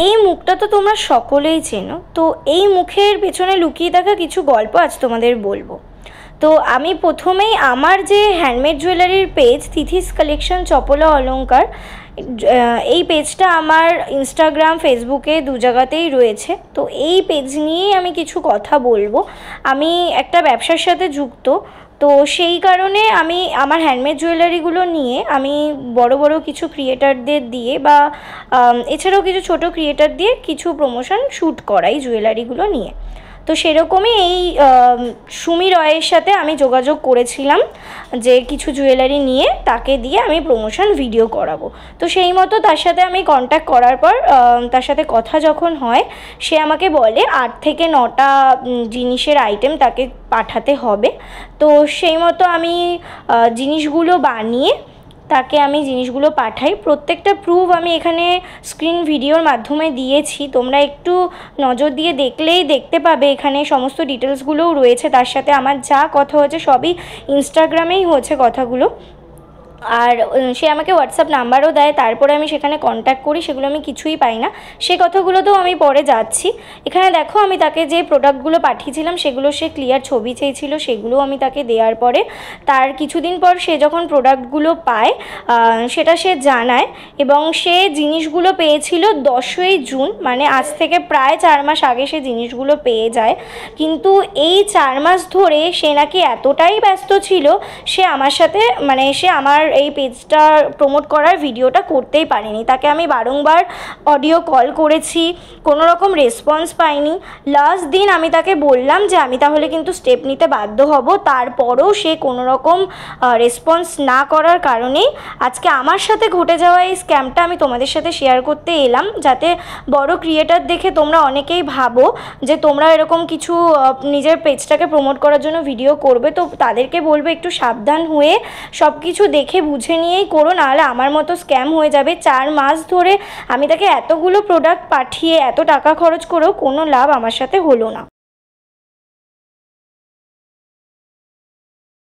এই মুখটা তো তোমরা সকলেই চেনো, তো এই মুখের পেছনে লুকিয়ে থাকা কিছু গল্প আজ তোমাদের বলবো। তো আমি প্রথমেই আমার যে হ্যান্ডমেড জুয়েলারির পেজ তিথিস কালেকশন চপলা অলংকার, এই পেজটা আমার ইনস্টাগ্রাম ফেসবুকে দু জায়গাতেই রয়েছে। তো এই পেজ নিয়েই আমি কিছু কথা বলবো। আমি একটা ব্যবসার সাথে যুক্ত, তো সেই কারণে আমি আমার হ্যান্ডমেড জুয়েলারিগুলো নিয়ে আমি বড় বড় কিছু ক্রিয়েটারদের দিয়ে বা এছাড়াও কিছু ছোট ক্রিয়েটার দিয়ে কিছু প্রমোশন শ্যুট করাই জুয়েলারিগুলো নিয়ে। তো সেরকমই এই সুমি রয়ের সাথে আমি যোগাযোগ করেছিলাম যে কিছু জুয়েলারি নিয়ে তাকে দিয়ে আমি প্রমোশন ভিডিও করাবো। তো সেই মতো তার সাথে আমি কন্ট্যাক্ট করার পর তার সাথে কথা যখন হয়, সে আমাকে বলে 8 থেকে 9টা জিনিসের আইটেম তাকে পাঠাতে হবে। তো সেই মতো আমি জিনিসগুলো বানিয়ে তাকে আমি জিনিসগুলো পাঠাই। প্রত্যেকটা প্রুফ আমি এখানে স্ক্রিন ভিডিওর মাধ্যমে দিয়েছি, তোমরা একটু নজর দিয়ে দেখলেই দেখতে পাবে এখানে সমস্ত ডিটেলসগুলোও রয়েছে। তার সাথে আমার যা কথা হয়েছে সবই ইনস্টাগ্রামেই হয়েছে কথাগুলো। আর সে আমাকে হোয়াটসঅ্যাপ নাম্বারও দেয়, তারপরে আমি সেখানে কন্ট্যাক্ট করি, সেগুলো আমি কিছুই পাই না। সে কথাগুলোতেও আমি পরে যাচ্ছি। এখানে দেখো আমি তাকে যে প্রোডাক্টগুলো পাঠিয়েছিলাম সেগুলো সে ক্লিয়ার ছবি চেয়েছিল, সেগুলো আমি তাকে দেওয়ার পরে তার কিছুদিন পর সে যখন প্রোডাক্টগুলো পায় সেটা সে জানায়, এবং সে জিনিসগুলো পেয়েছিল 10ই জুন, মানে আজ থেকে প্রায় 4 মাস আগে সে জিনিসগুলো পেয়ে যায়। কিন্তু এই 4 মাস ধরে সে নাকি এতটাই ব্যস্ত ছিল, সে আমার সাথে সে আমার এই পেজটা প্রমোট করার ভিডিওটা করতেই পারিনি। তাকে আমি বারংবার অডিও কল করেছি, কোনো রকম রেসপন্স পাইনি। লাস্ট দিন আমি তাকে বললাম যে আমি তাহলে কিন্তু স্টেপ নিতে বাধ্য হব, তারপরও সে কোনো রকম রেসপন্স না করার কারণেই আজকে আমার সাথে ঘটে যাওয়া এই স্ক্যামটা আমি তোমাদের সাথে শেয়ার করতে এলাম, যাতে বড় ক্রিয়েটার দেখে তোমরা অনেকেই ভাবো যে তোমরা এরকম কিছু নিজের পেজটাকে প্রমোট করার জন্য ভিডিও করবে। তো তাদেরকে বলবো একটু সাবধান হয়ে সব কিছু দেখে বুঝে নিয়েই করো, নাহলে আমার মতো স্ক্যাম হয়ে যাবে। 4 মাস ধরে আমি তাকে এতগুলো প্রোডাক্ট পাঠিয়ে এত টাকা খরচ করেও কোনো লাভ আমার সাথে হলো না।